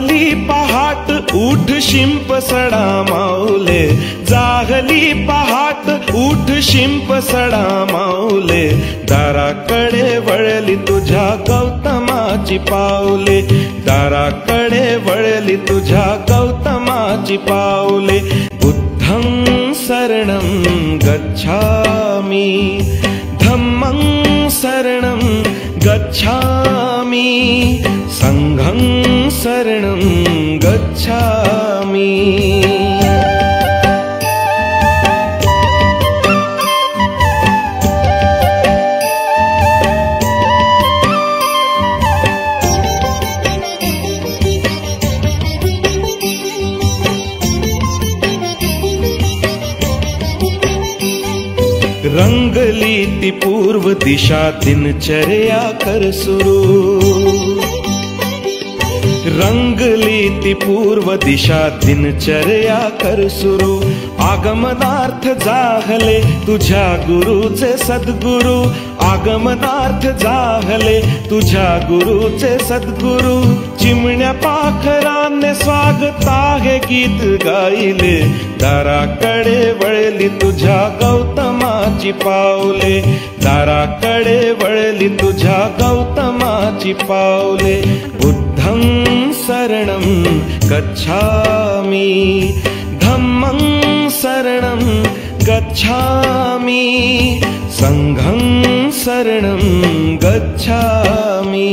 जाहली पहाट उठ शिंप सडा माऊले, जाहली पहाट उठ शिंप सडा माऊले, दाराकडे वळली तुझ्या गौतमाची पाऊले, दाराकडे वळली तुझ्या गौतमाची पाऊले। बुद्धं शरणं गच्छामि, धम्मं शरणं गच्छामि, संघं शरणं गच्छामि। रंगली ती पूर्व दिशा दिनचर्या कर सुरू, रंगली ती पूर्व दिशा दिनचर्या कर सुरू। आगमनार्थ जाहले तुझ्या गुरुचे सद्गुरु, आगमनार्थ जाहले तुझ्या गुरुचे सद्गुरु। चिमण्या पाखराने स्वागता हे गीत गायले, दाराकडे वळली तुझ्या गौतमाची पाऊले, दाराकडे वळली तुझ्या गौतमाची पाऊले। बुद्धं शरणं गच्छामि, धम्मं शरणं गच्छामि, संघं शरणं गच्छामि।